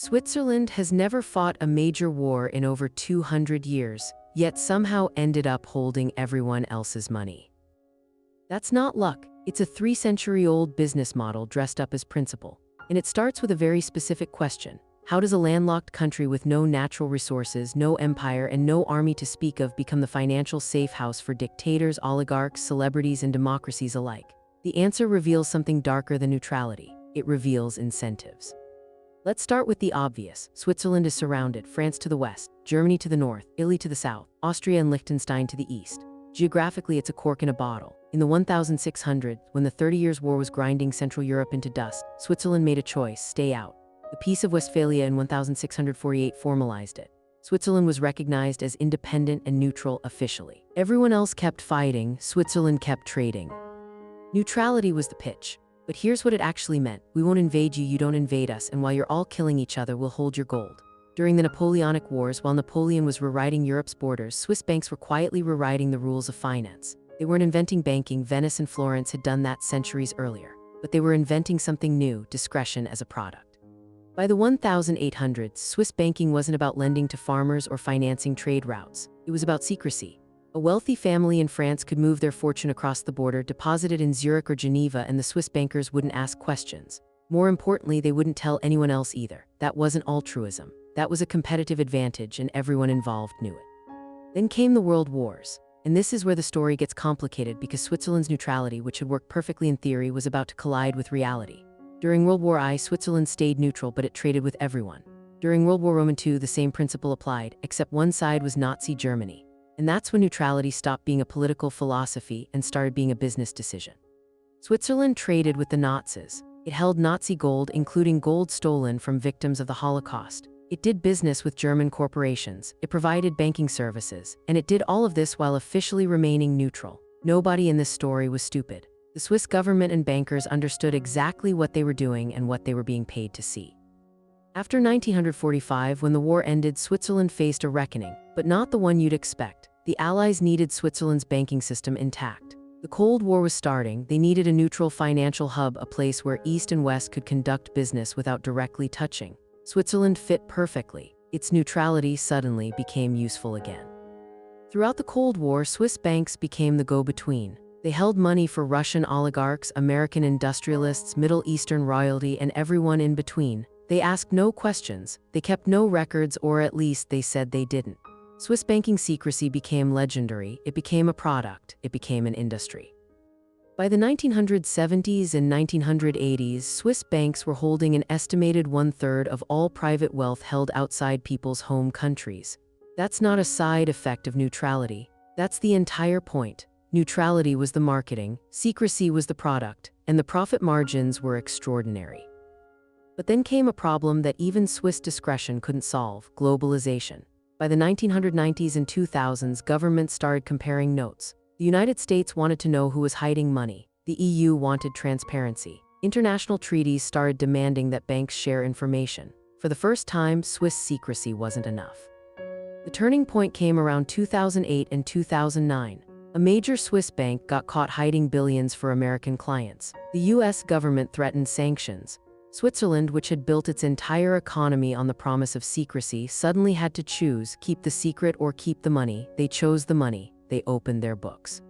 Switzerland has never fought a major war in over 200 years, yet somehow ended up holding everyone else's money. That's not luck, it's a 3-century-old business model dressed up as principle. And it starts with a very specific question. How does a landlocked country with no natural resources, no empire, and no army to speak of become the financial safe house for dictators, oligarchs, celebrities, and democracies alike? The answer reveals something darker than neutrality. It reveals incentives. Let's start with the obvious. Switzerland is surrounded, France to the west, Germany to the north, Italy to the south, Austria and Liechtenstein to the east. Geographically, it's a cork in a bottle. In the 1600s, when the 30 Years' War was grinding Central Europe into dust, Switzerland made a choice: stay out. The Peace of Westphalia in 1648 formalized it. Switzerland was recognized as independent and neutral officially. Everyone else kept fighting, Switzerland kept trading. Neutrality was the pitch. But here's what it actually meant. We won't invade you, you don't invade us, and while you're all killing each other, we'll hold your gold. During the Napoleonic Wars, while Napoleon was rewriting Europe's borders, Swiss banks were quietly rewriting the rules of finance. They weren't inventing banking, Venice and Florence had done that centuries earlier. But they were inventing something new: discretion as a product. By the 1800s, Swiss banking wasn't about lending to farmers or financing trade routes. It was about secrecy. A wealthy family in France could move their fortune across the border, deposit it in Zurich or Geneva, and the Swiss bankers wouldn't ask questions. More importantly, they wouldn't tell anyone else either. That wasn't altruism. That was a competitive advantage, and everyone involved knew it. Then came the World Wars. And this is where the story gets complicated, because Switzerland's neutrality, which had worked perfectly in theory, was about to collide with reality. During World War I, Switzerland stayed neutral, but it traded with everyone. During World War II, the same principle applied, except one side was Nazi Germany. And that's when neutrality stopped being a political philosophy and started being a business decision. Switzerland traded with the Nazis. It held Nazi gold, including gold stolen from victims of the Holocaust. It did business with German corporations. It provided banking services. And it did all of this while officially remaining neutral. Nobody in this story was stupid. The Swiss government and bankers understood exactly what they were doing and what they were being paid to see. After 1945, when the war ended, Switzerland faced a reckoning, but not the one you'd expect. The Allies needed Switzerland's banking system intact. The Cold War was starting. They needed a neutral financial hub, a place where East and West could conduct business without directly touching. Switzerland fit perfectly. Its neutrality suddenly became useful again. Throughout the Cold War, Swiss banks became the go-between. They held money for Russian oligarchs, American industrialists, Middle Eastern royalty, and everyone in between. They asked no questions. They kept no records, or at least they said they didn't. Swiss banking secrecy became legendary. It became a product. It became an industry. By the 1970s and 1980s, Swiss banks were holding an estimated 1/3 of all private wealth held outside people's home countries. That's not a side effect of neutrality. That's the entire point. Neutrality was the marketing, secrecy was the product, and the profit margins were extraordinary. But then came a problem that even Swiss discretion couldn't solve: globalization. By the 1990s and 2000s, governments started comparing notes. The United States wanted to know who was hiding money. The EU wanted transparency. International treaties started demanding that banks share information. For the first time, Swiss secrecy wasn't enough. The turning point came around 2008 and 2009. A major Swiss bank got caught hiding billions for American clients. The US government threatened sanctions. Switzerland, which had built its entire economy on the promise of secrecy, suddenly had to choose: keep the secret or keep the money. They chose the money. They opened their books.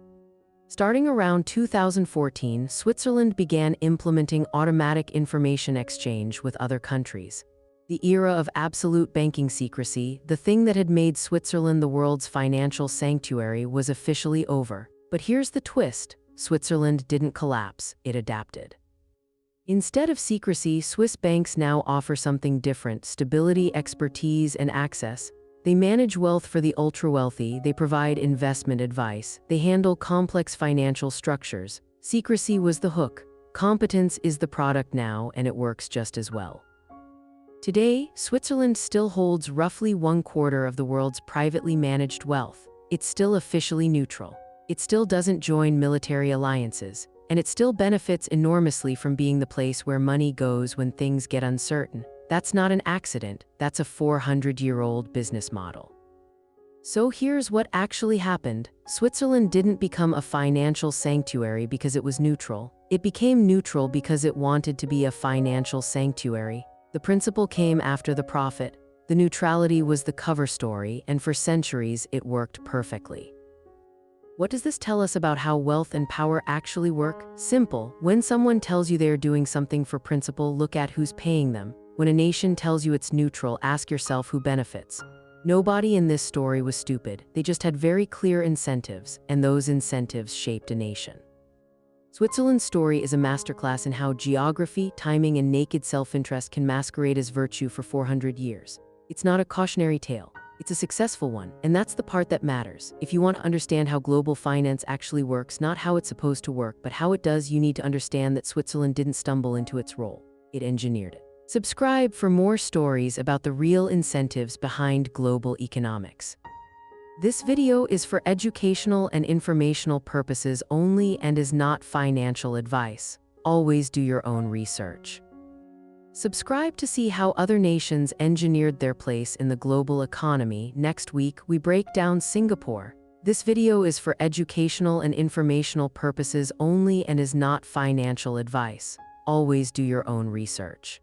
Starting around 2014, Switzerland began implementing automatic information exchange with other countries. The era of absolute banking secrecy, the thing that had made Switzerland the world's financial sanctuary, was officially over. But here's the twist: Switzerland didn't collapse, it adapted. Instead of secrecy, Swiss banks now offer something different: stability, expertise, and access. They manage wealth for the ultra-wealthy, they provide investment advice, they handle complex financial structures. Secrecy was the hook. Competence is the product now, and it works just as well. Today, Switzerland still holds roughly 1/4 of the world's privately managed wealth. It's still officially neutral. It still doesn't join military alliances. And it still benefits enormously from being the place where money goes when things get uncertain. That's not an accident, that's a 400-year-old business model. So here's what actually happened. Switzerland didn't become a financial sanctuary because it was neutral. It became neutral because it wanted to be a financial sanctuary. The principle came after the profit. The neutrality was the cover story, and for centuries it worked perfectly. What does this tell us about how wealth and power actually work? Simple. When someone tells you they are doing something for principle, look at who's paying them. When a nation tells you it's neutral, ask yourself who benefits. Nobody in this story was stupid. They just had very clear incentives, and those incentives shaped a nation. Switzerland's story is a masterclass in how geography, timing, and naked self-interest can masquerade as virtue for 400 years. It's not a cautionary tale. It's a successful one, and that's the part that matters. If you want to understand how global finance actually works, not how it's supposed to work, but how it does, you need to understand that Switzerland didn't stumble into its role. It engineered it. Subscribe for more stories about the real incentives behind global economics. This video is for educational and informational purposes only and is not financial advice. Always do your own research. Subscribe to see how other nations engineered their place in the global economy. Next week, we break down Singapore. This video is for educational and informational purposes only and is not financial advice. Always do your own research.